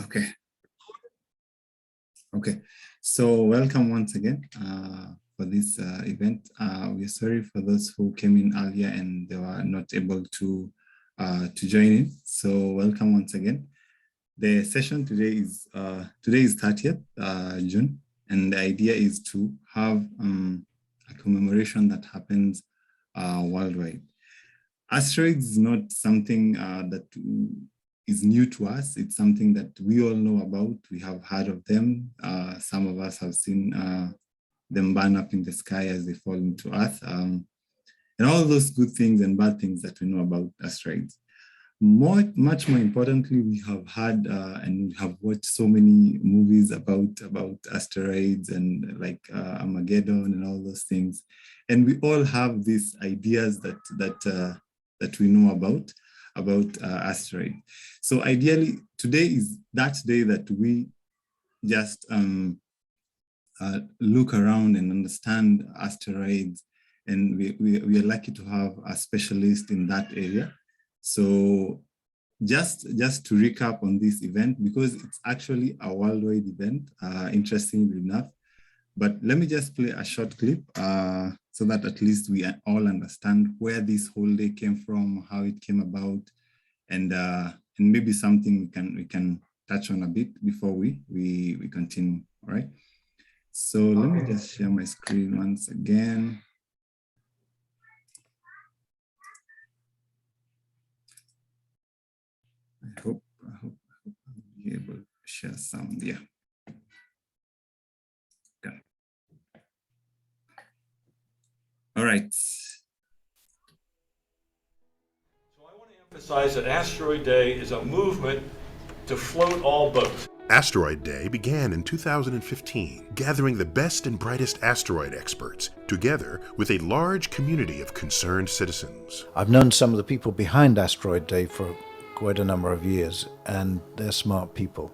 Okay. Okay. So welcome once again for this event. We're sorry for those who came in earlier and they were not able to join in. So welcome once again. The session today is 30th June, and the idea is to have a commemoration that happens worldwide. Asteroids is not something that is new to us. It's something that we all know about. We have heard of them. Some of us have seen them burn up in the sky as they fall into Earth, and all those good things and bad things that we know about asteroids. Much more importantly, we have had and we have watched so many movies about asteroids and like Armageddon and all those things, and we all have these ideas that we know about asteroid. So ideally, today is that day that we just look around and understand asteroids, and we are lucky to have a specialist in that area. So just to recap on this event, because it's actually a worldwide event, interestingly enough, but let me just play a short clip so that at least we all understand where this whole day came from, how it came about, and maybe something we can touch on a bit before we continue. All right. So let me just share my screen once again. I hope I'll be able to share some. Yeah. Okay. All right. So I want to emphasize that Asteroid Day is a movement to float all boats. Asteroid Day began in 2015, gathering the best and brightest asteroid experts, together with a large community of concerned citizens. I've known some of the people behind Asteroid Day for quite a number of years, and they're smart people.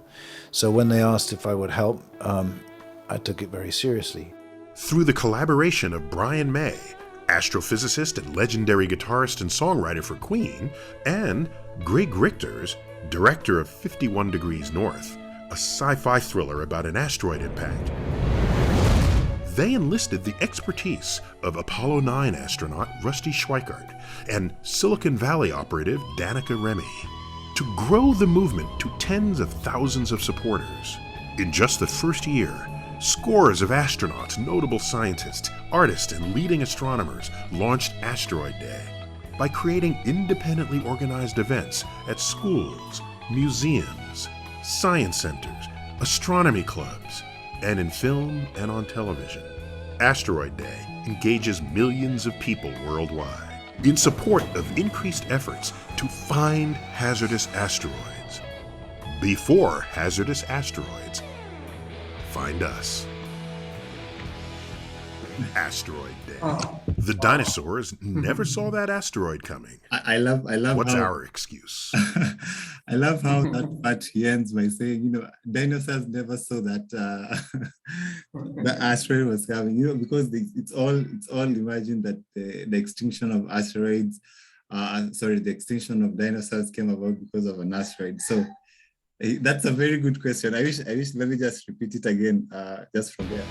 So when they asked if I would help, I took it very seriously. Through the collaboration of Brian May, astrophysicist and legendary guitarist and songwriter for Queen, and Greg Richter's, director of 51 Degrees North, a sci-fi thriller about an asteroid impact. They enlisted the expertise of Apollo 9 astronaut Rusty Schweickart and Silicon Valley operative Danica Remy to grow the movement to tens of thousands of supporters. In just the first year, scores of astronauts, notable scientists, artists, and leading astronomers launched Asteroid Day by creating independently organized events at schools, museums, science centers, astronomy clubs, and in film and on television. Asteroid Day engages millions of people worldwide in support of increased efforts to find hazardous asteroids. Before hazardous asteroids find us. Asteroid Day. Oh. The dinosaurs never saw that asteroid coming. I love What's how, our excuse? I love how that part he ends by saying, dinosaurs never saw that the asteroid was coming, because it's all imagined that the extinction of asteroids, the extinction of dinosaurs came about because of an asteroid. So that's a very good question. I wish, let me just repeat it again, just from there.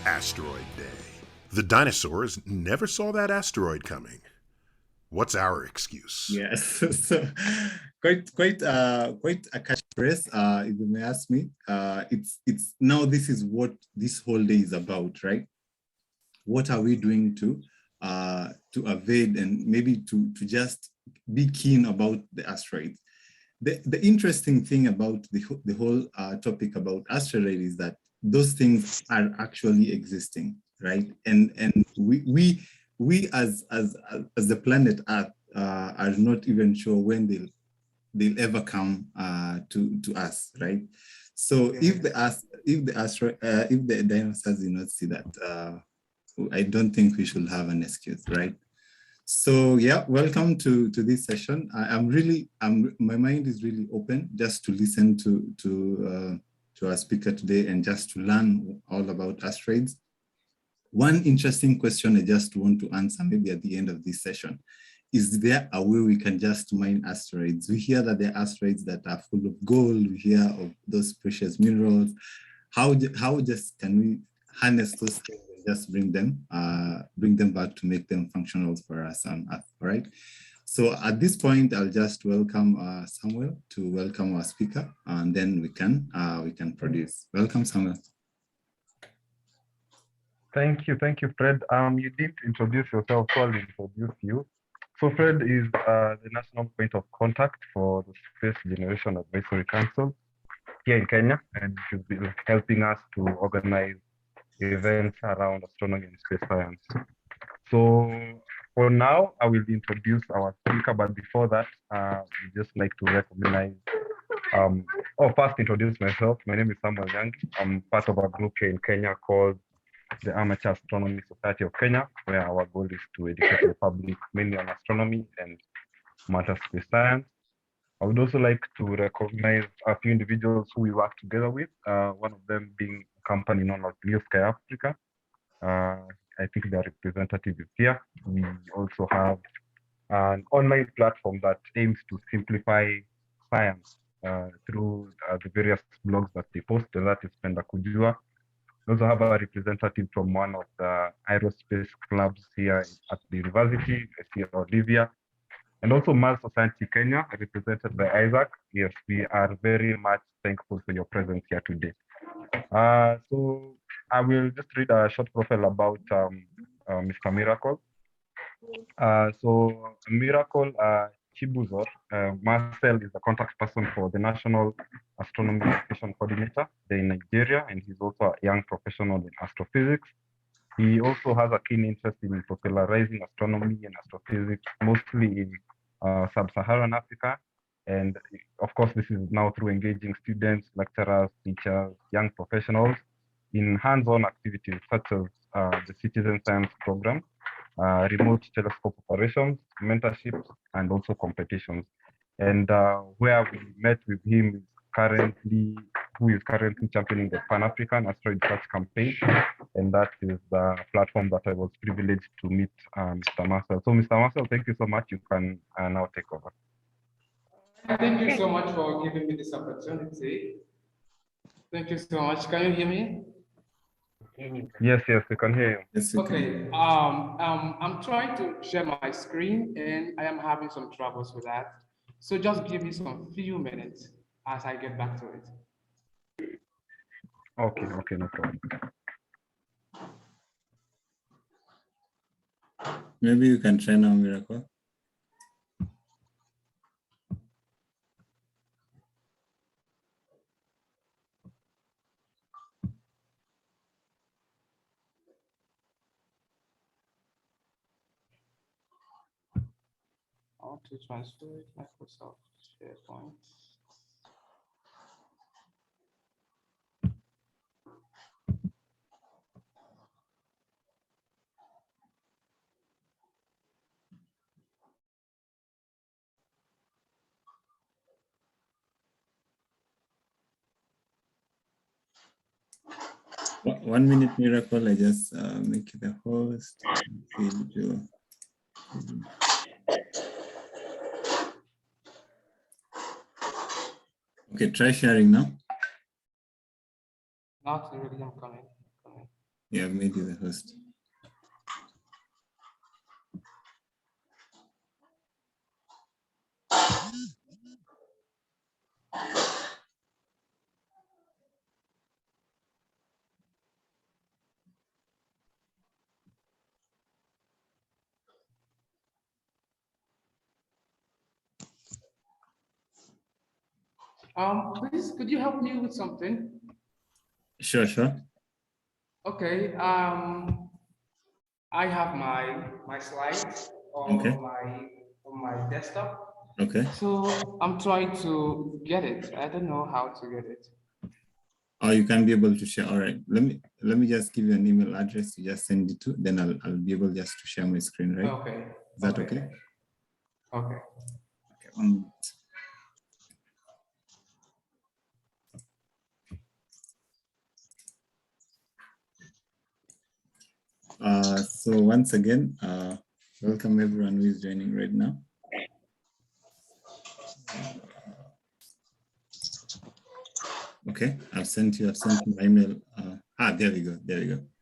Asteroid Day. The dinosaurs never saw that asteroid coming. What's our excuse? Yes, so quite a catchphrase, if you may ask me. It's now this is what this whole day is about, right? What are we doing to evade and maybe to just be keen about the asteroids? The interesting thing about the whole topic about asteroid is that those things are actually existing, right? And we as the planet Earth are not even sure when they'll ever come to us, right? So if the dinosaurs did not see that, I don't think we should have an excuse, right? So yeah, welcome to this session. My mind is really open just to listen to our speaker today and just to learn all about asteroids. One interesting question I just want to answer maybe at the end of this session is there a way we can just mine asteroids? We hear that there are asteroids that are full of gold. We hear of those precious minerals. How just can we harness those things and just bring them back to make them functional for us on Earth, right? So at this point, I'll just welcome Samuel to welcome our speaker, and then we can produce. Welcome, Samuel. Thank you, Fred. You didn't introduce yourself, so I'll introduce you. So Fred is the national point of contact for the Space Generation Advisory Council here in Kenya, and he's been helping us to organize events around astronomy and space science. So for now, I will introduce our speaker, but before that, we just like to recognize, first introduce myself. My name is Samuel Yangi. I'm part of a group here in Kenya called the Amateur Astronomy Society of Kenya, where our goal is to educate the public mainly on astronomy and matter space science. I would also like to recognize a few individuals who we work together with, one of them being a company known as Blue Sky Africa. I think their representative is here. We also have an online platform that aims to simplify science through the various blogs that they post, and that is Penda Kujua. We also have a representative from one of the aerospace clubs here at the university, here Olivia, and also Mars Society Kenya, represented by Isaac. Yes, we are very much thankful for your presence here today. So I will just read a short profile about Mr. Miracle. So Miracle Chibuzor, Marcel is the contact person for the National Astronomy Education Coordinator in Nigeria, and he's also a young professional in astrophysics. He also has a keen interest in popularizing astronomy and astrophysics, mostly in sub-Saharan Africa. And of course, this is now through engaging students, lecturers, teachers, young professionals in hands-on activities such as the Citizen Science Program, remote telescope operations, mentorships, and also competitions. And where we met with him is who is currently championing the Pan-African Asteroid Search Campaign. And that is the platform that I was privileged to meet Mr. Marcel. So Mr. Marcel, thank you so much. You can now take over. Thank you so much for giving me this opportunity. Thank you so much. Can you hear me? Yes, we can hear you. Yes, Okay. I'm trying to share my screen and I am having some troubles with that. So just give me some few minutes as I get back to it. Okay, no problem. Maybe you can try now, Miracle. I want to transfer it Microsoft SharePoint. One minute, Miracle. I just make it a host. Okay, try sharing now. Not really, I'm coming. Yeah, I've made you the host. Please, could you help me with something? Sure. Okay. I have my slides on Okay. my desktop. Okay. So I'm trying to get it. I don't know how to get it. Oh, you can be able to share. All right. Let me just give you an email address to just send it to. Then I'll be able just to share my screen, right? Okay. Is that okay? Okay. Okay. 1 minute. So once again, Welcome everyone who is joining right now. Okay, I've sent you my email. There we go.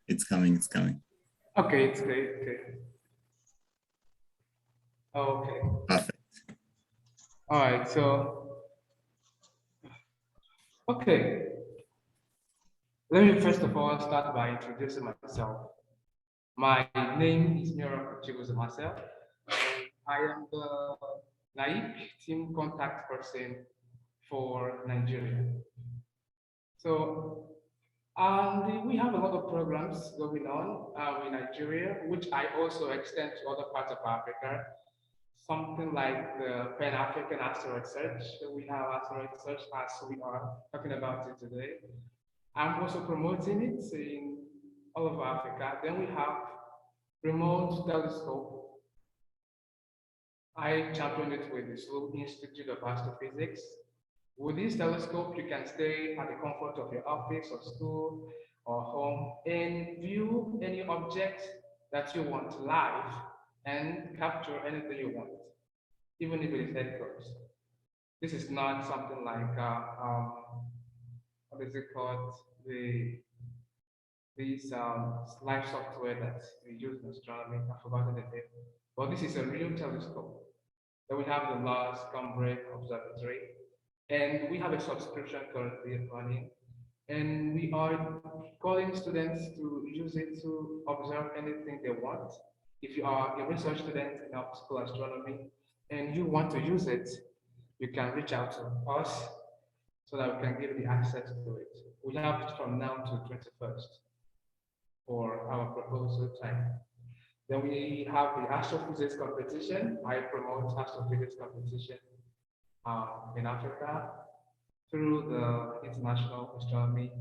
It's coming. Okay, it's great. Okay. Perfect. All right, so, okay. Let me first of all start by introducing myself. My name is Mira Chigoza myself. I am the NAIC team contact person for Nigeria. So, we have a lot of programs going on in Nigeria, which I also extend to other parts of Africa. Something like the Pan-African Asteroid Search. So we have Asteroid Search as we are talking about it today. I'm also promoting it in all of Africa. Then we have Remote Telescope. I championed it with the Sloan Institute of Astrophysics. With this telescope, you can stay at the comfort of your office or school or home and view any object that you want live and capture anything you want, even if it is head close. This is not something like, what is it called? This live software that we use in astronomy. I've forgotten the name. But this is a real telescope. Then we have the Lars Cumbrae Observatory, and we have a subscription currently running, and we are calling students to use it to observe anything they want. If you are a research student in optical astronomy and you want to use it, you can reach out to us so that we can give you access to it. We have it from now to 21st for our proposal time. Then we have the astrophysics competition. I promote astrophysics competition in Africa through the International Astronomy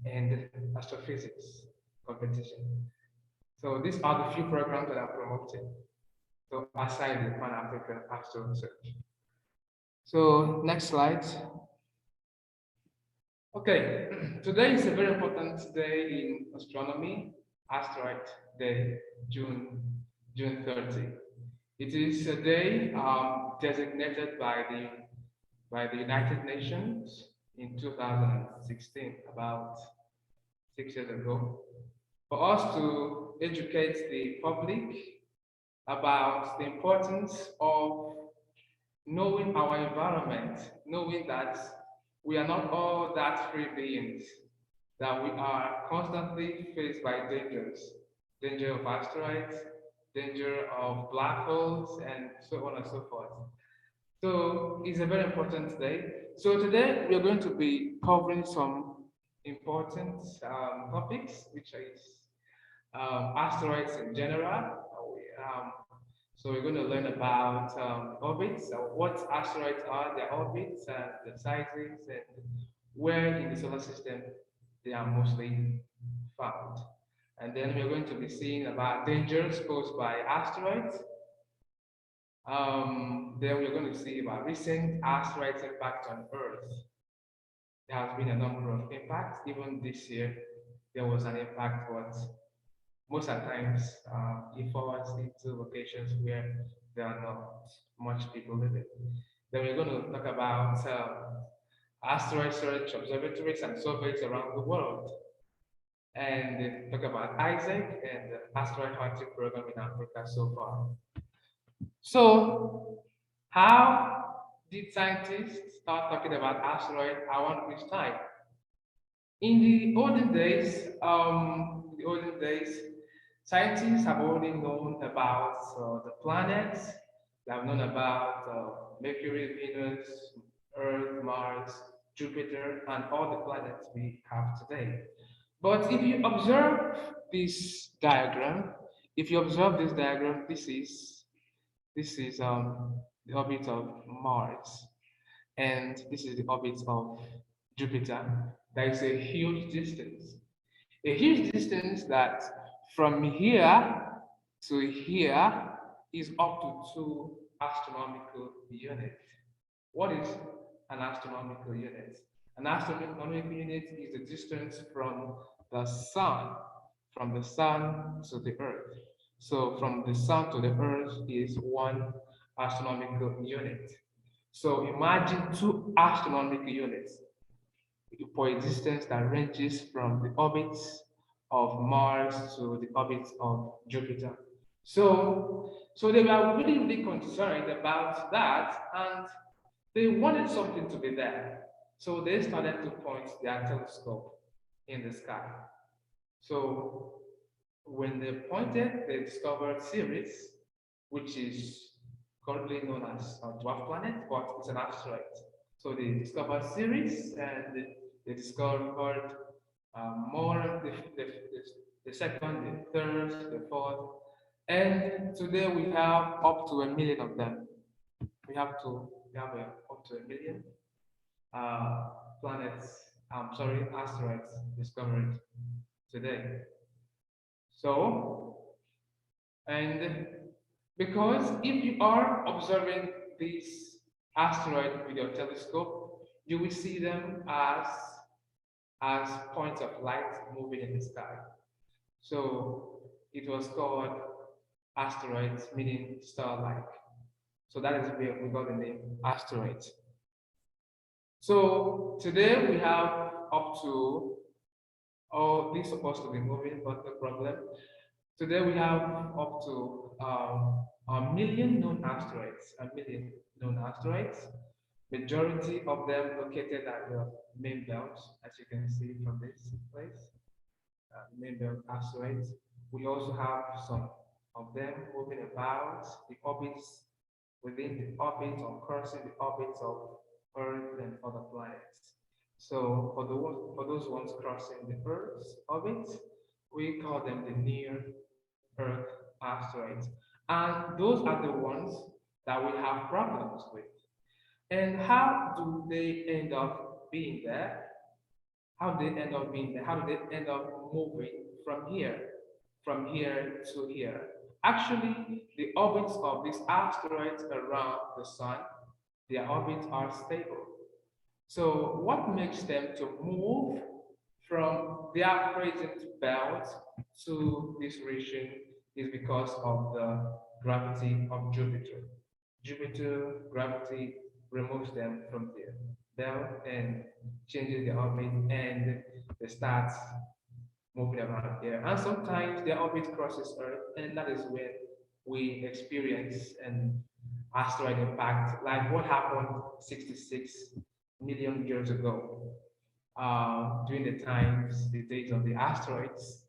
and Astrophysics competition. So these are the few programs that I'm promoting. So aside the Pan-African Astro Research. So next slide. Okay, today is a very important day in astronomy, Asteroid Day, June 30. It is a day designated by the United Nations in 2016, about 6 years ago, for us to educate the public about the importance of knowing our environment, knowing that we are not all that free beings, that we are constantly faced by dangers, danger of asteroids, danger of black holes, and so on and so forth. So it's a very important day. So today we are going to be covering some important topics, which is asteroids in general. So we're going to learn about orbits, what asteroids are, their orbits, and the sizes, and where in the solar system they are mostly found. And then we're going to be seeing about dangers posed by asteroids. Then we're going to see about recent asteroids impact on Earth. There has been a number of impacts. Even this year, there was an impact, but most of the times it falls into locations where there are not much people living. Then we're going to talk about asteroid search observatories and surveys around the world, and talk about Isaac and the asteroid hunting program in Africa so far. So, how did scientists start talking about asteroid around which time? In the olden days, scientists have already known about the planets. They have known about Mercury, Venus, Earth, Mars, Jupiter, and all the planets we have today. But if you observe this diagram, this is the orbit of Mars, and this is the orbit of Jupiter. There is a huge distance that from here to here is up to 2 astronomical units. What is an astronomical unit? An astronomical unit is the distance from the sun to the Earth. So from the sun to the earth is 1 astronomical unit. So imagine 2 astronomical units for a distance that ranges from the orbits of Mars to the orbits of Jupiter. So they were really, really concerned about that, and they wanted something to be there. So they started to point their telescope in the sky. So when they pointed, they discovered Ceres, which is currently known as a dwarf planet, but it's an asteroid. So they discovered Ceres, and they discovered more the second, the third, the fourth, and today we have up to 1 million of them. We have up to 1 million uh, planets. I'm sorry, asteroids discovered today. So, and because if you are observing these asteroids with your telescope, you will see them as points of light moving in the sky. So it was called asteroids, meaning star-like. So that is where we got the name asteroids. So today we have up to, oh, this is supposed to be moving, but no problem. Today we have up to 1 million known asteroids, 1 million known asteroids. Majority of them located at the main belt, as you can see from this place, main belt asteroids. We also have some of them moving about the orbits, within the orbit or crossing the orbits of Earth and other planets. So for those ones crossing the Earth's orbit, we call them the near Earth asteroids. And those are the ones that we have problems with. And how do they end up being there? How do they end up being there? How do they end up moving from here to here? Actually, the orbits of these asteroids around the sun, their orbits are stable. So what makes them to move from their present belt to this region is because of the gravity of Jupiter. Jupiter gravity removes them from their belt and changes their orbit, and they start moving around here. And sometimes their orbit crosses Earth, and that is when we experience an asteroid impact, like what happened 66 million years ago, during the days of the asteroids,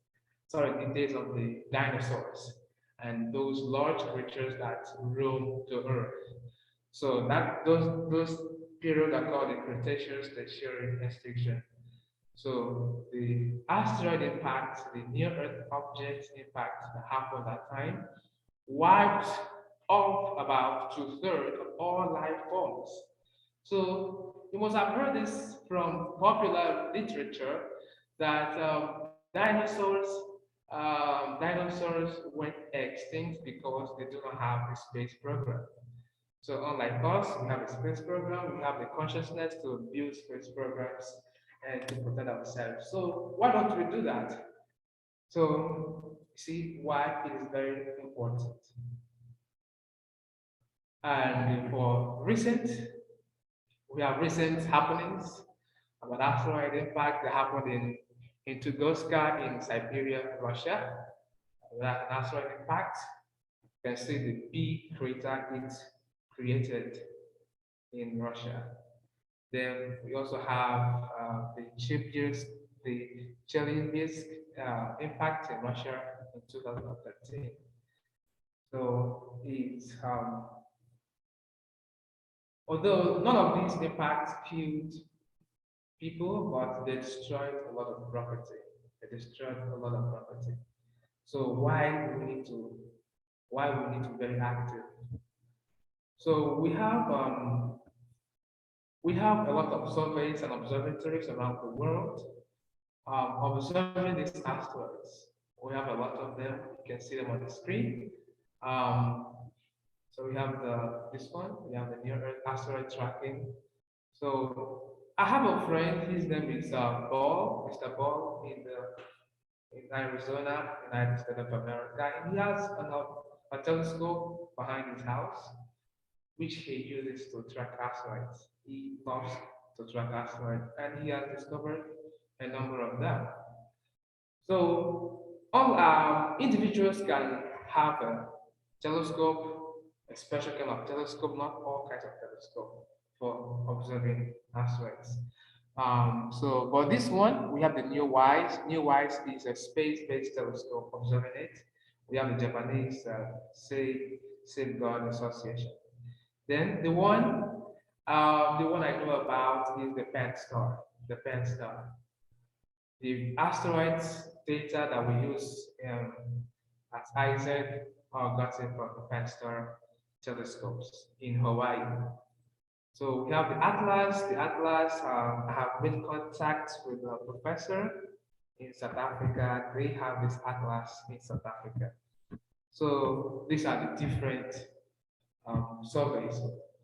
sorry, the days of the dinosaurs, and those large creatures that roam to Earth. So that those periods are called the Cretaceous Tertiary extinction. So the asteroid impact, the near-Earth object impact that happened at that time, wiped off about two-thirds of all life forms. So you must have heard this from popular literature that dinosaurs went extinct because they do not have a space program. So unlike us, we have a space program, we have the consciousness to build space programs and to protect ourselves. So why don't we do that? So see why it is very important. And we have recent happenings about asteroid impact that happened in Tunguska in Siberia, Russia. That an asteroid impact. You can see the big crater it created in Russia. Then we also have the Chelyabinsk impact in Russia in 2013. So it's although none of these impacts killed people, but they destroyed a lot of property. They destroyed a lot of property. So why we need to be very active? So we have a lot of surveys and observatories around the world observing these asteroids. We have a lot of them. You can see them on the screen. So we have this one. We have the Near Earth asteroid tracking. So I have a friend. His name is Ball, Mr. Ball, in Arizona, United States of America, and he has a telescope behind his house, which he uses to track asteroids. He loves to track asteroids, and he has discovered a number of them. So all individuals can have a telescope, a special kind of telescope, not all kinds of telescope for observing asteroids. But this one, we have the New WISE. New WISE is a space-based telescope observing it. We have the Japanese Safeguard Association. Then the one I know about is the Pan Star. The Pan Star. The asteroids data that we use at Isaac are gotten from the Pan Star telescopes in Hawaii. So we have the Atlas. The Atlas, I have made contact with a professor in South Africa. They have this Atlas in South Africa. So these are the different surveys,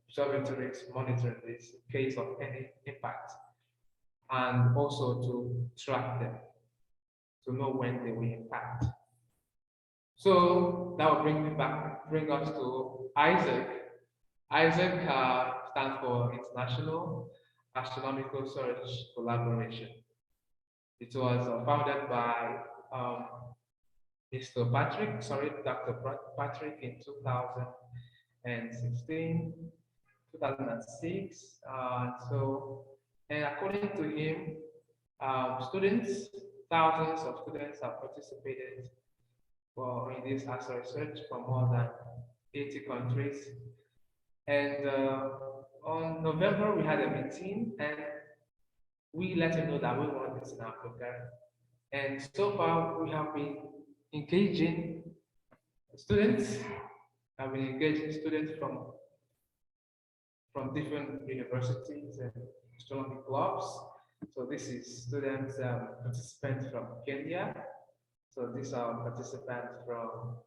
observatories monitoring this in case of any impact, and also to track them, to know when they will impact. So that will bring us to Isaac. Isaac stands for International Astronomical Search Collaboration. It was founded by Dr. Patrick in 2016, 2006. And according to him, thousands of students have participated in this asteroid research from more than 80 countries. And on November, we had a meeting and we let him know that we want this in Africa. And so far, we have been engaging students, from different universities and astronomy clubs. So this is students, participants from Kenya. So these are participants from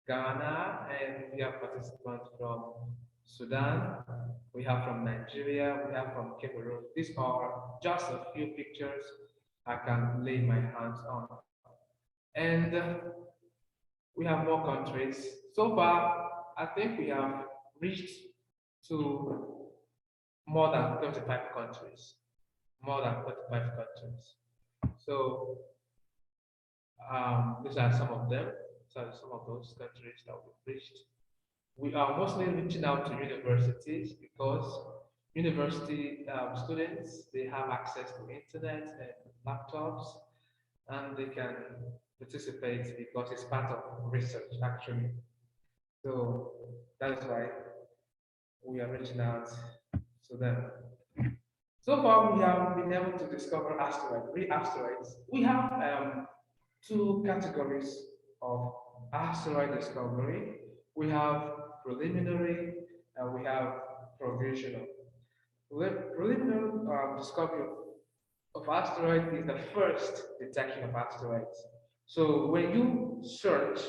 Ghana, and we have participants from Sudan, we have from Nigeria, we have from Cameroon. These are just a few pictures I can lay my hands on. And we have more countries. So far, I think we have reached to more than 35 countries. More than 35 countries. So these are some of them. So some of those countries that we've reached. We are mostly reaching out to universities because university students, they have access to internet and laptops, and they can participate because it's part of research actually. So that's why we are reaching out to them. So far, we have been able to discover three asteroids. We have two categories of asteroid discovery. We have preliminary and we have provisional. Preliminary discovery of asteroid is the first detection of asteroids. So when you search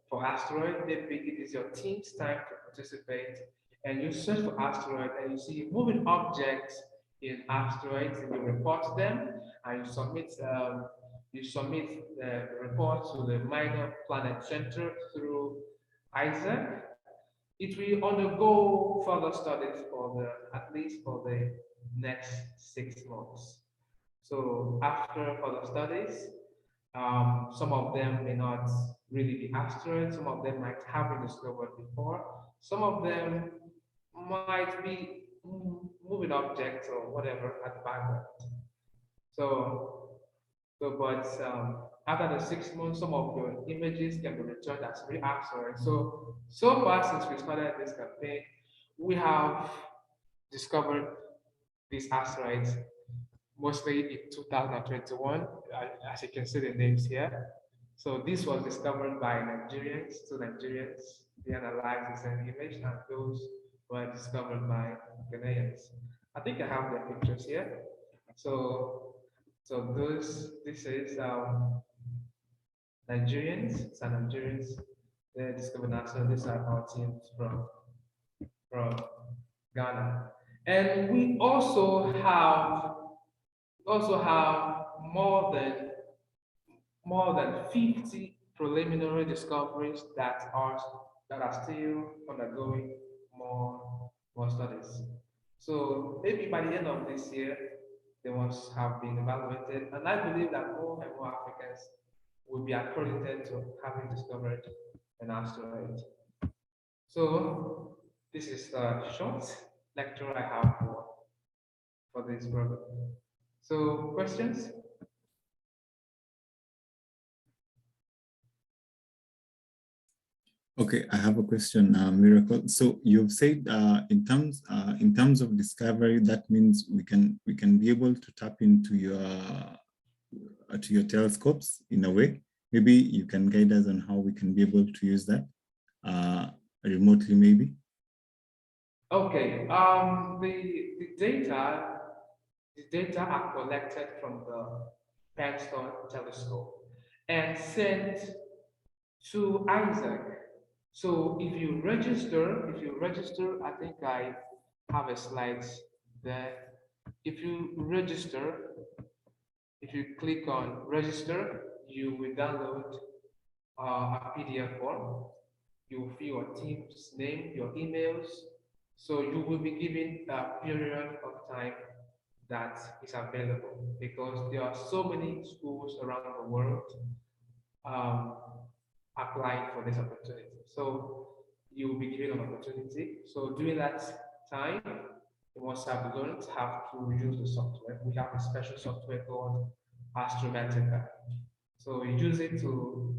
for asteroid, maybe it is your team's time to participate, and you search for asteroid and you see moving objects in asteroids, and you report them, and you submit the report to the Minor Planet Center through Isaac. It will undergo further studies at least for the next 6 months. So after further studies, some of them may not really be asteroids, some of them might have been discovered before, some of them might be moving objects or whatever at the background. But after the 6 months, some of your images can be returned as real asteroids. So far since we started this campaign, we have discovered these asteroids mostly in 2021, as you can see the names here. So this was discovered by Nigerians, two Nigerians. They analyzed the same image, and those were discovered by Ghanaians. I think I have the pictures here. So this is Nigerians, some Nigerians. They discovered asteroids. These are our teams from Ghana, and we also have more than more than 50 preliminary discoveries that are still undergoing more studies. So maybe by the end of this year, they must have been evaluated, and I believe that more and more Africans will be accredited to having discovered an asteroid. So this is the short lecture I have for this program. So questions? Okay, I have a question, Miracle. So you've said in terms of discovery, that means we can be able to tap into your telescopes in a way. Maybe you can guide us on how we can be able to use that remotely, maybe. Okay. The data are collected from the Paxton telescope and sent to Isaac. So if you register, I think I have a slide there. If you register, if you click on register, you will download a PDF form. You will fill your team's name, your emails. So you will be given a period of time that is available because there are so many schools around the world um, applying for this opportunity. So you will be given an opportunity. So during that time, you must have learned how to use the software. We have a special software called Astromatica. So you use it to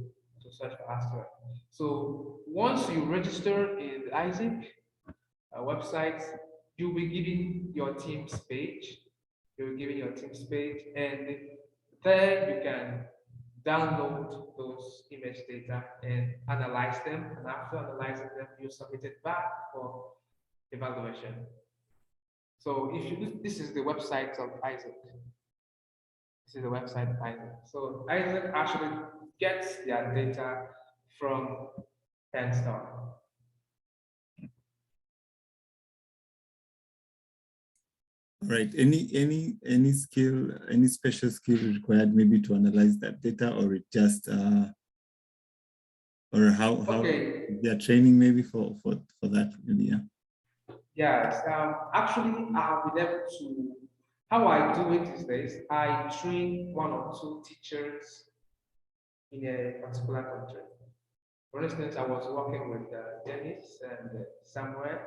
search for asteroid. So once you register in the Isaac website, you'll be given your team's page. You'll be given your team's page, and there you can download those image data and analyze them. And after analyzing them, you submit it back for evaluation. So if you this is the website of Isaac. This is the website of Isaac. So Isaac actually gets their data from Penstar. Right. Any skill, any special skill required maybe to analyze that data, or it just or how Okay. their training maybe for that really, yeah. Yes. Actually, I've been able to. How I do it these days, I train one or two teachers in a particular country. For instance, I was working with Dennis and Samuel.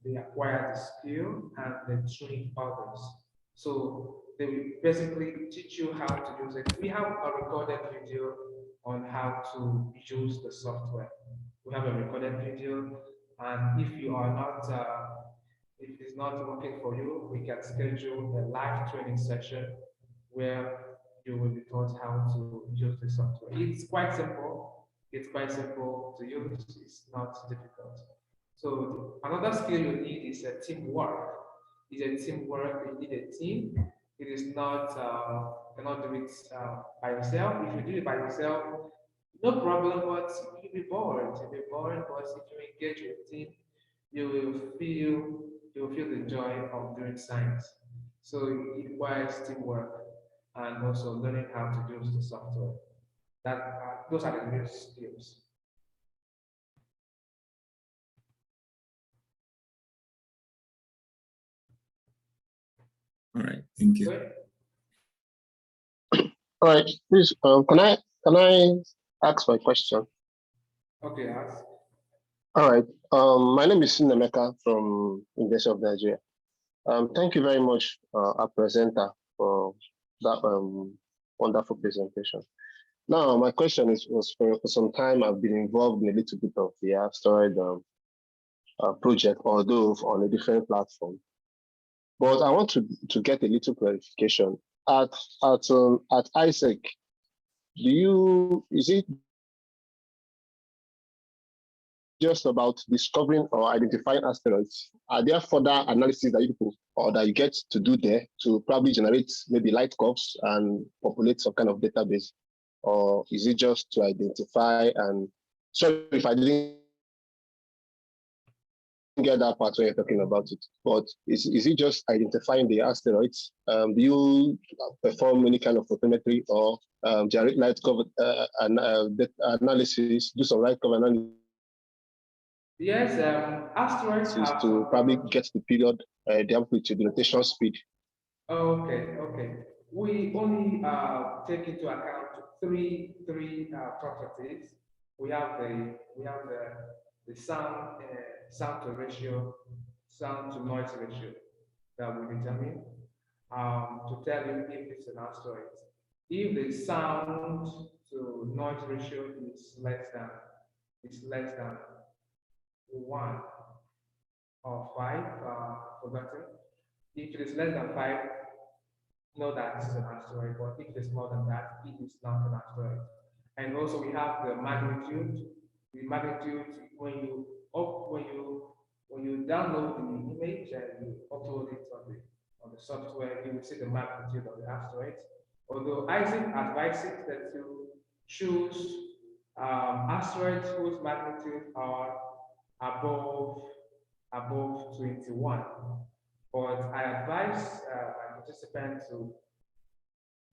They acquired the skill and they train others. So they will basically teach you how to use it. We have a recorded video on how to use the software. We have a recorded video, and if you are not, if it's not working for you, we can schedule a live training session where you will be taught how to use the software. It's quite simple. It's quite simple to use. It's not difficult. So another skill you need is a teamwork. It's a teamwork. You need a team. It is not cannot do it by yourself. If you do it by yourself, no problem. But you'll be bored. You'll be bored. But if you engage with a team, you will feel the joy of doing science. So it requires teamwork and also learning how to use the software. Those are the new skills. All right, thank you. Good. All right, please, can I ask my question? Okay, ask. All right, my name is Sinemeka from University of Nigeria. Thank you very much, our presenter, for that wonderful presentation. Now, my question was for some time I've been involved in a little bit of the Asteroid project, although on a different platform. But I want to get a little clarification. At ISEC, is it just about discovering or identifying asteroids? Are there further analysis that you get to do there to probably generate maybe light curves and populate some kind of database? Or is it just to identify and, sorry if I didn't get that part when you're talking about it. But is it just identifying the asteroids? Do you perform any kind of photometry or generate light cover analysis, do some light cover analysis? Yes, asteroids have to probably get the period, the amplitude, the rotation speed. Okay, okay. We only take into account three properties. We have the sound to ratio, sound to noise ratio that we determine to tell you if it's an asteroid. If the sound to noise ratio is less than 1 or 5, forgotten. If it is less than 5, know that this is an asteroid, but if it is more than that, it is not an asteroid. And also we have the magnitude. The magnitude when you download the image and you upload it on the software, you will see the magnitude of the asteroid. Although Isaac advises that you choose asteroids whose magnitude are above 21. But I advise my participants to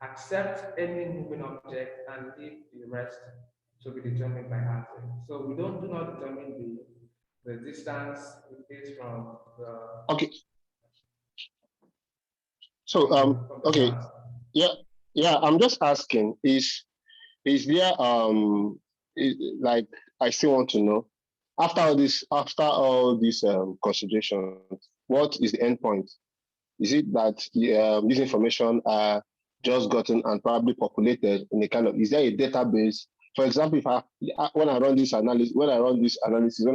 accept any moving object and leave the rest to be determined by Isaac. So we do not determine the distance it is from the. Okay. So okay, yeah. I'm just asking: is there like I still want to know after all this considerations, what is the end point? Is it that this information are just gotten and probably populated in a kind of, is there a database? For example, if when I run this analysis, when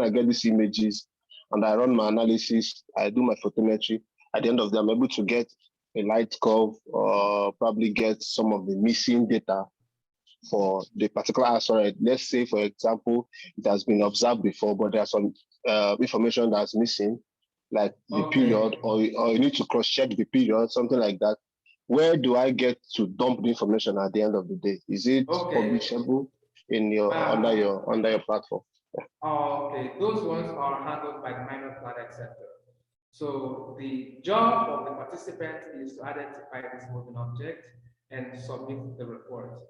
I get these images and I run my analysis, I do my photometry, at the end of the day, I'm able to get a light curve or probably get some of the missing data for the particular asteroid. Let's say, for example, it has been observed before, but there's some information that's missing, like the period, or you need to cross-check the period, something like that. Where do I get to dump the information at the end of the day? Is it publishable in your under your platform? Okay, those ones are handled by the minor planet center. So the job of the participant is to identify this moving object and submit the report.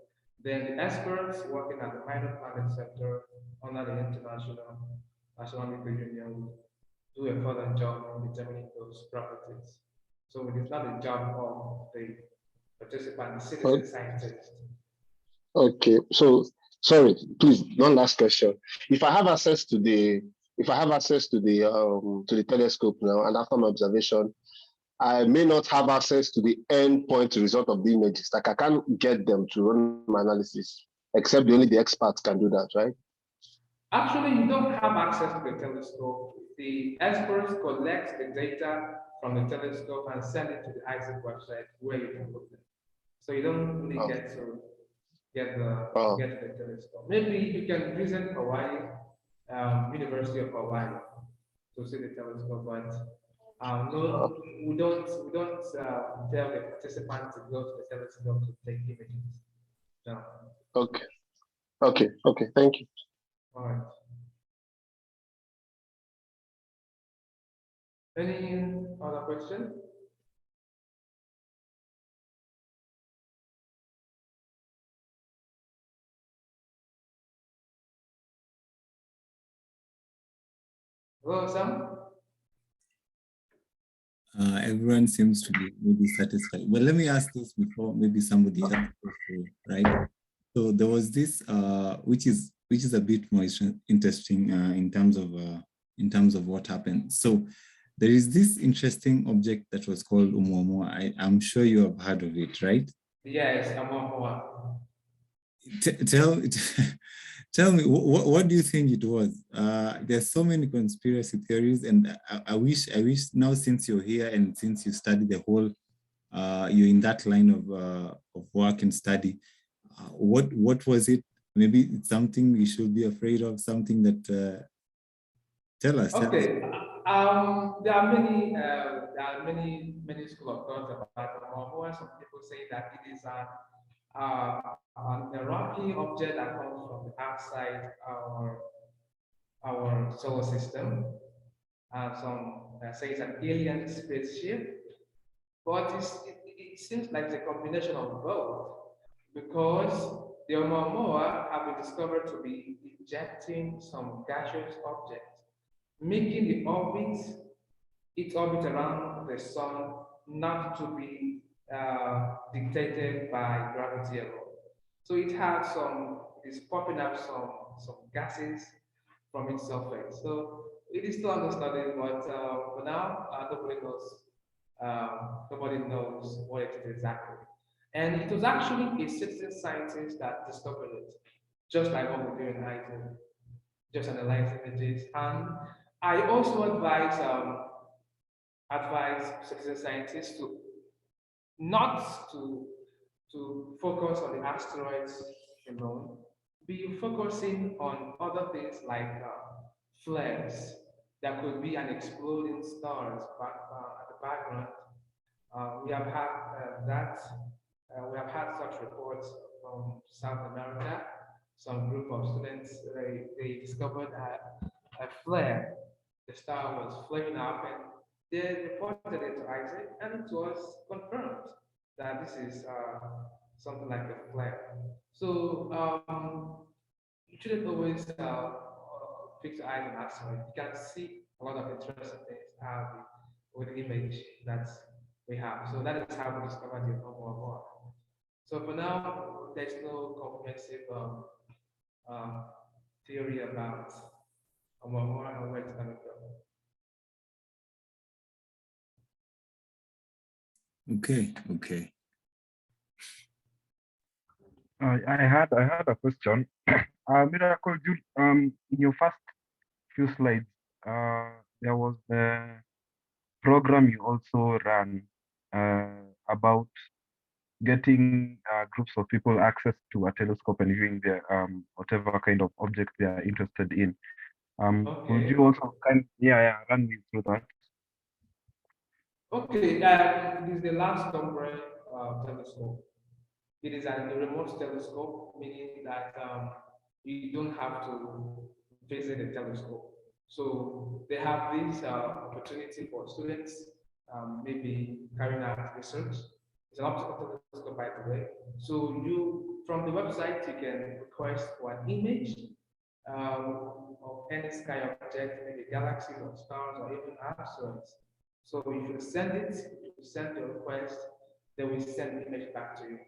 Then the experts working at the minor planet center under the International Astronomical Union do a further job in determining those properties. So it is not the job of the participant, the citizen scientist. Okay, so sorry, please, one last question. If I have access to the telescope now, and after my observation, I may not have access to the endpoint result of the images. Like I can't get them to run my analysis, except only the experts can do that, right? Actually, you don't have access to the telescope. The experts collect the data from the telescope and send it to the ISAC website where you can look them. So you don't really get to the telescope. Maybe you can visit Hawaii, University of Hawaii, to see the telescope, but no, we don't tell the participants to go to the telescope to take images. No. Okay. Thank you. All right. Any other question? Hello, Sam? Everyone seems to be maybe satisfied. But let me ask this before maybe somebody else goes through, right? So there was this, which is a bit more interesting in terms of what happened. So there is this interesting object that was called Oumuamua. I'm sure you have heard of it, right? Yes, Oumuamua. Tell me, what do you think it was? There's so many conspiracy theories, and I wish now, since you're here and since you study the whole, you're in that line of work and study. What was it? Maybe it's something we should be afraid of. Something that tell us. Okay. There are many school of thought about Oumuamua. Some people say that it is a rocky object that comes from the outside our solar system. some say it's an alien spaceship, but it seems like it's a combination of both because the Oumuamua have been discovered to be ejecting some gaseous objects, making its orbit around the sun not to be dictated by gravity alone. So it is popping up some gases from its surface. So it is still under study, but for now, nobody knows what it is exactly. And it was actually a citizen scientist that discovered it, just like what we're doing right here, just analyze images. And I also advise citizen scientists to not to focus on the asteroids alone, be focusing on other things like flares. That could be an exploding stars at the background. We have had that. We have had such reports from South America. Some group of students they discovered a flare. The star was flaming up, and they reported it to Isaac, and it was confirmed that this is something like a flare. So you shouldn't always fix your eyes on asteroid. You can see a lot of interesting things with the image that we have. So that is how we discovered the Oumuamua. So for now, there's no comprehensive uh, theory about Oumuamua and where it's coming from. Okay. I had a question. Miracle, in your first few slides, there was the program you also ran about getting groups of people access to a telescope and viewing their whatever kind of object they are interested in. Could you also run me through that? Okay, this is the last contemporary telescope. It is a remote telescope, meaning that you don't have to visit a telescope. So they have this opportunity for students, maybe carrying out research. It's an optical telescope, by the way. So from the website, you can request for an image of any sky object, maybe galaxies or stars or even asteroids. So if you send it, you send the request, then we send the image back to you.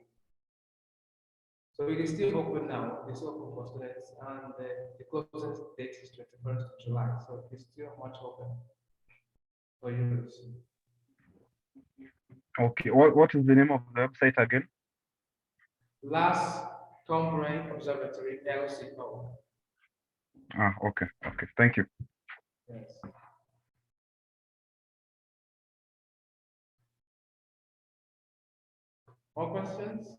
So it is still open now. It's open for students, and the closest date is 21st of July. So it's still much open for use. Okay, what is the name of the website again? Last Thornbury Observatory LCO. Okay. Thank you. Yes. More questions?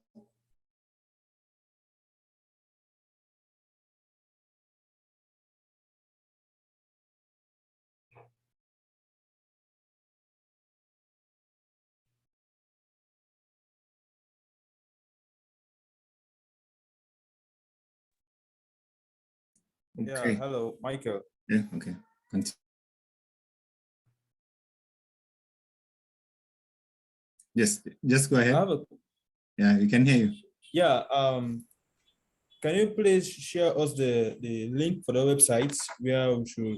Okay. Yeah, hello, Michael. Yeah, okay. Continue. Yes, just go ahead. Yeah, we can hear you. Yeah, can you please share us the link for the websites where we should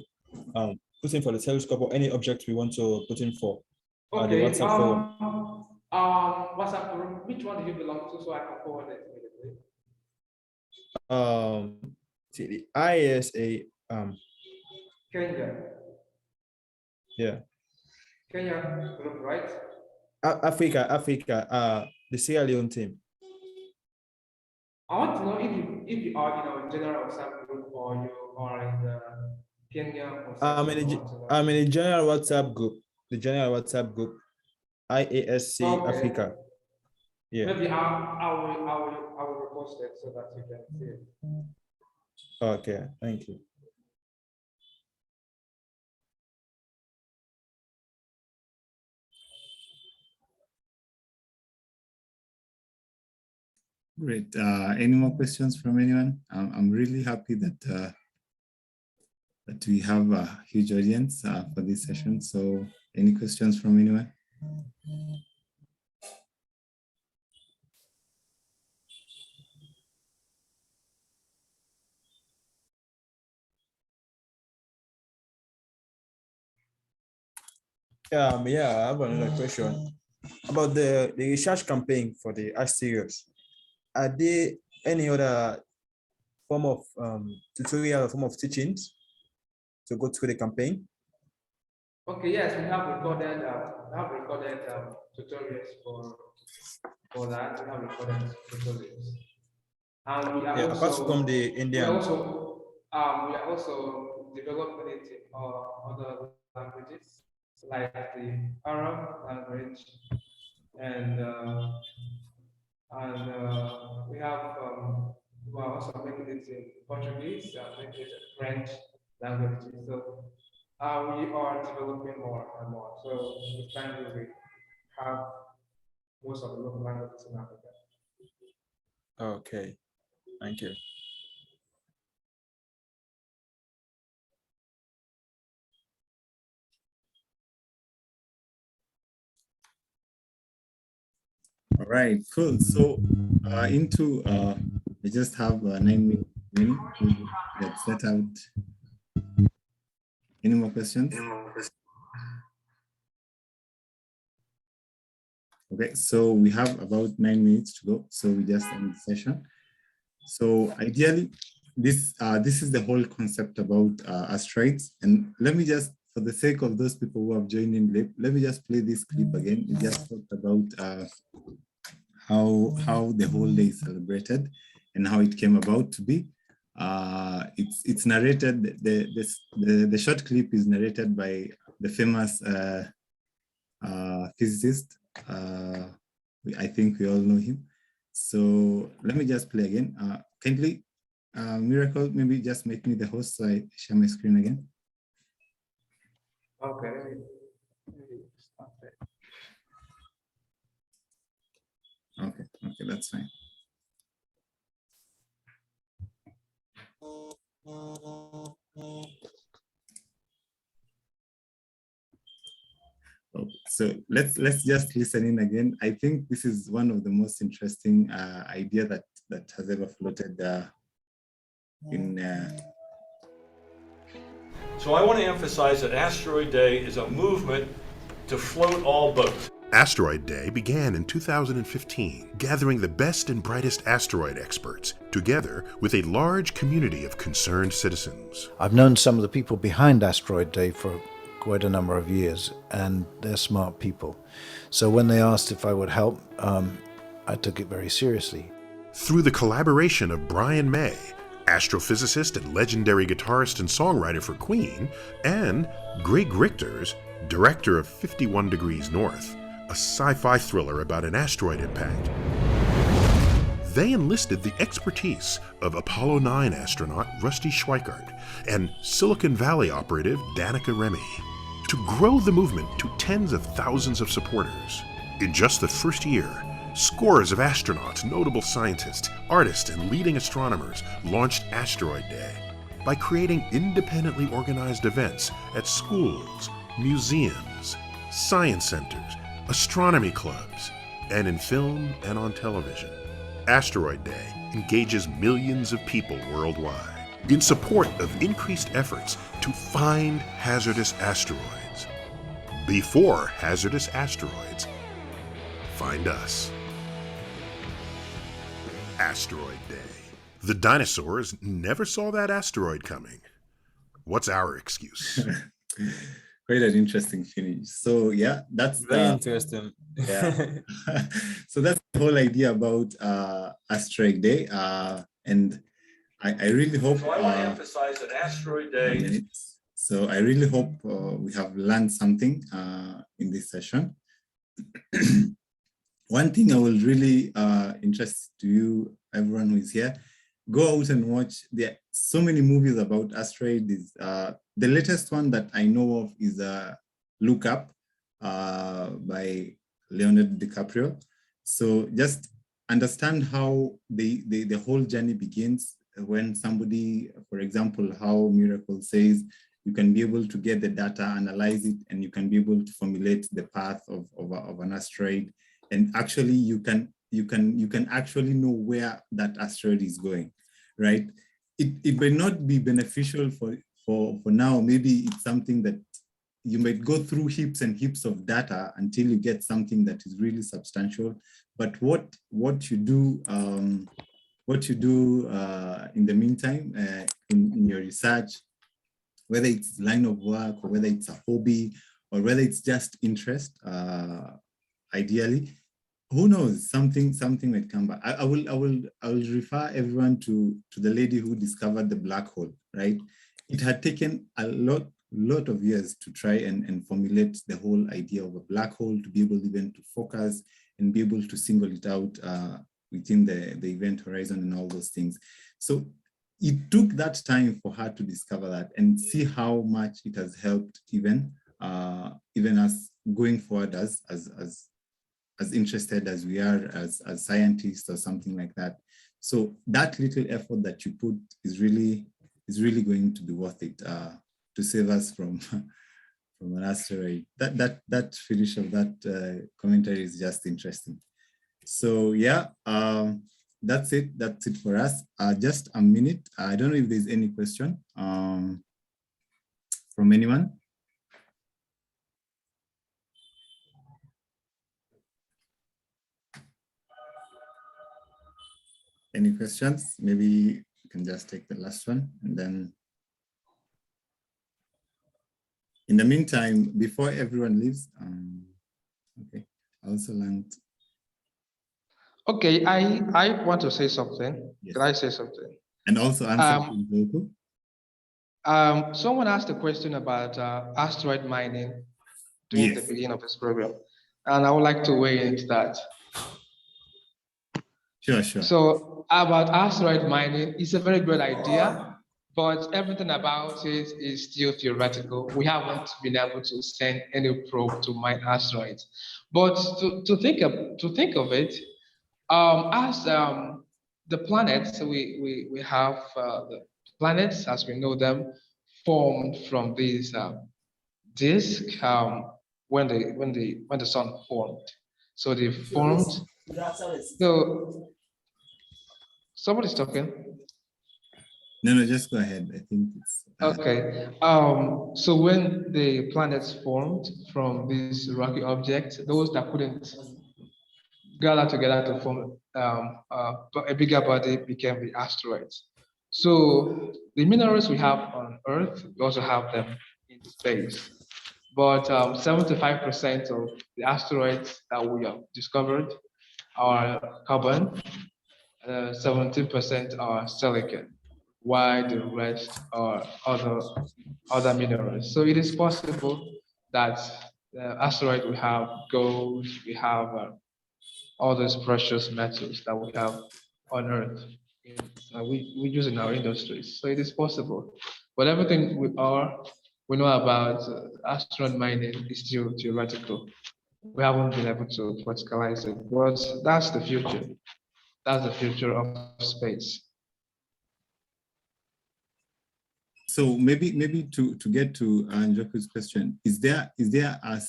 put in for the telescope or any object we want to put in for? Okay. The WhatsApp forward. WhatsApp group. Which one do you belong to, so I can forward it immediately? The ISA. Kenya. Yeah. Kenya group, right? Africa. The Sierra Leone team. I want to know if you are in a general WhatsApp group or you are in the Kenya WhatsApp. I'm in a general WhatsApp group. The general WhatsApp group, IASC Africa. Yeah. Maybe I will repost it so that you can see it. Okay, thank you. Great. Any more questions from anyone? I'm really happy that that we have a huge audience for this session. So any questions from anyone? Yeah, I have another question about the research campaign for the Asteroids. Are there any other form of tutorial or form of teachings to go through the campaign? Okay, yes, we have recorded tutorials for that. We have recorded tutorials, and we are Yeah, apart from the Indian. we are also developing it in other languages like the Arab language, and we have we are also making it in Portuguese, making it in French languages. So we are developing more and more. So with time we will have most of the local languages in Africa. Okay, thank you. All right, cool. So we just have 9 minutes remaining to get set out. Any more questions? Okay, so we have about 9 minutes to go. So we just end the session. So ideally, this is the whole concept about asteroids. And let me just, for the sake of those people who have joined in late, let me just play this clip again. We just talked about how the whole day is celebrated and how it came about to be. It's narrated, the short clip is narrated by the famous physicist. I think we all know him. So let me just play again. Kindly, Miracle, maybe just make me the host so I share my screen again. Okay, let me start it. Okay, that's fine. Okay, so let's just listen in again. I think this is one of the most interesting idea that has ever floated in. So I want to emphasize that Asteroid Day is a movement to float all boats. Asteroid Day began in 2015, gathering the best and brightest asteroid experts, together with a large community of concerned citizens. I've known some of the people behind Asteroid Day for quite a number of years, and they're smart people. So when they asked if I would help, I took it very seriously. Through the collaboration of Brian May, astrophysicist and legendary guitarist and songwriter for Queen, and Greg Richter's, director of 51 Degrees North, a sci-fi thriller about an asteroid impact. They enlisted the expertise of Apollo 9 astronaut Rusty Schweickart and Silicon Valley operative Danica Remy to grow the movement to tens of thousands of supporters. In just the first year, scores of astronauts, notable scientists, artists, and leading astronomers launched Asteroid Day by creating independently organized events at schools, museums, science centers, astronomy clubs, and in film and on television. Asteroid Day engages millions of people worldwide in support of increased efforts to find hazardous asteroids. Before hazardous asteroids find us. Asteroid Day. The dinosaurs never saw that asteroid coming. What's our excuse? Quite an interesting finish. So yeah, that's Very interesting. Yeah. So that's the whole idea about Asteroid Day. And I really hope. So I want to emphasize that Asteroid Day. So I really hope we have learned something in this session. One thing I will really interest to you, everyone who is here, go out and watch. There are so many movies about asteroids. The latest one that I know of is Look Up by Leonardo DiCaprio. So just understand how the whole journey begins. when somebody, for example, how Miracle says, you can be able to get the data, analyze it, and you can be able to formulate the path of an asteroid. And actually, you can actually know where that asteroid is going, right? It may not be beneficial for now. Maybe it's something that you might go through heaps and heaps of data until you get something that is really substantial. But what you do in the meantime in your research, whether it's line of work or whether it's a hobby or whether it's just interest, ideally, who knows, something might come back. I will refer everyone to the lady who discovered the black hole, right? It had taken a lot of years to try and formulate the whole idea of a black hole, to be able even to focus and be able to single it out within the event horizon and all those things. So it took that time for her to discover that, and see how much it has helped even us going forward as interested as we are as scientists or something like that. So that little effort that you put is really going to be worth it to save us from an asteroid. That finish of that commentary is just interesting. So yeah, that's it for us. Just a minute. I don't know if there's any question from anyone. Any questions? Maybe you can just take the last one, and then in the meantime, before everyone leaves, okay, I also learned. Okay, I want to say something. Yes. Can I say something? And also answer someone asked a question about asteroid mining during the beginning of this program, and I would like to weigh into that. Sure. So about asteroid mining, it's a very great idea, but everything about it is still theoretical. We haven't been able to send any probe to mine asteroids. But to think of it, as the planets, we have the planets as we know them formed from these disk when the sun formed. So they formed. So somebody's talking. No, just go ahead. I think it's okay. So when the planets formed from these rocky objects, those that couldn't gather together to form a bigger body became the asteroids. So the minerals we have on Earth, we also have them in space. But 75% of the asteroids that we have discovered are carbon, 17% are silicon, while the rest are other minerals. So it is possible that the asteroid will have gold, we have all those precious metals that we have on Earth. We use in our industries. So it is possible. But everything we know about asteroid mining is still theoretical. We haven't been able to practicalize it, but that's the future. That's the future of space. So maybe to get to Njoku's question, is there an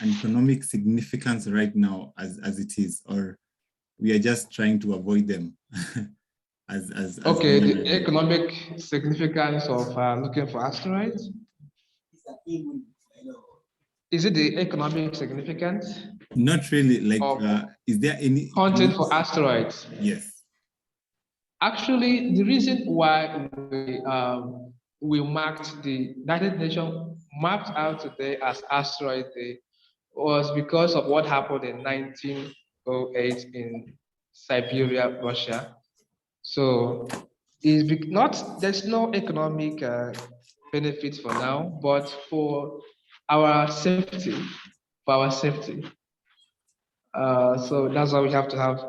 economic significance right now as it is, or we are just trying to avoid them? Okay, the economic significance of looking for asteroids. Is it the economic significance? Not really. Like, is there any hunting for asteroids? Yes. Actually, the reason why we marked the United Nations mapped out today as Asteroid Day was because of what happened in 1908 in Siberia, Russia. So there's no economic benefit for now, but for our safety, so that's why we have to have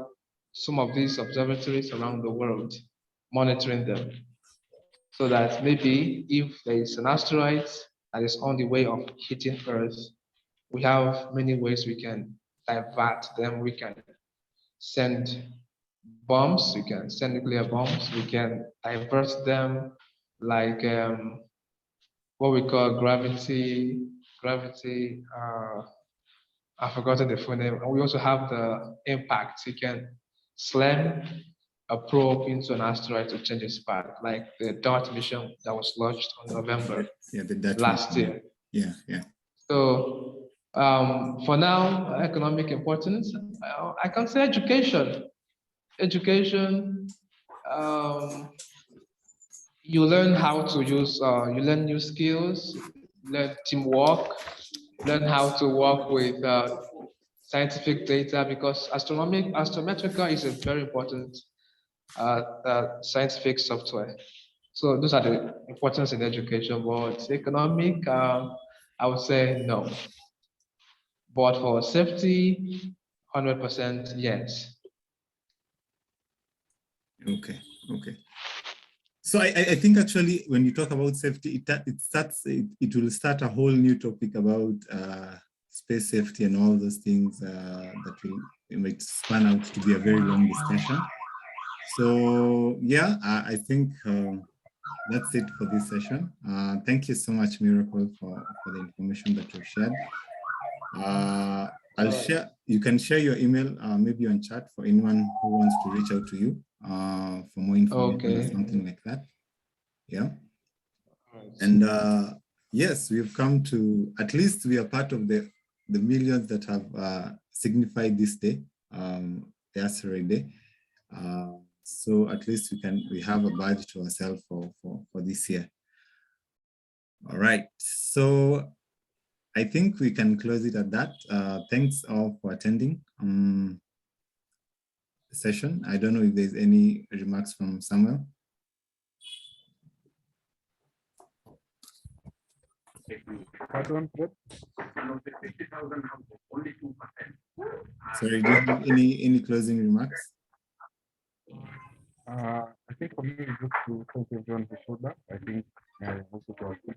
some of these observatories around the world monitoring them, so that maybe if there is an asteroid that is on the way of hitting Earth, we have many ways we can divert them. We can send bombs. We can send nuclear bombs. We can divert them like what we call gravity. I've forgotten the full name. And we also have the impact. You can slam a probe into an asteroid to change its path, like the DART mission that was launched on November last year. Yeah. So for now, economic importance, I can say education. Education, you learn how to use, you learn new skills, learn teamwork, learn how to work with scientific data, because astrometrica is a very important scientific software. So those are the importance in education, but economic, I would say no. But for safety, 100% yes. Okay. So I think actually when you talk about safety, it will start a whole new topic about space safety and all those things that it might span out to be a very long discussion. So yeah, I think that's it for this session. Thank you so much, Miracle, for the information that you've shared. I'll share. You can share your email maybe on chat for anyone who wants to reach out to you for more information or something like that. Yeah. And yes, we've come to, at least we are part of the millions that have signified this day, the Asteroid Day. So at least we have a badge to ourselves for this year. All right. So I think we can close it at that. Thanks all for attending the session. I don't know if there's any remarks from Samuel. Sorry, do you have any closing remarks? I think for me, just to thank everyone who showed up. I think also to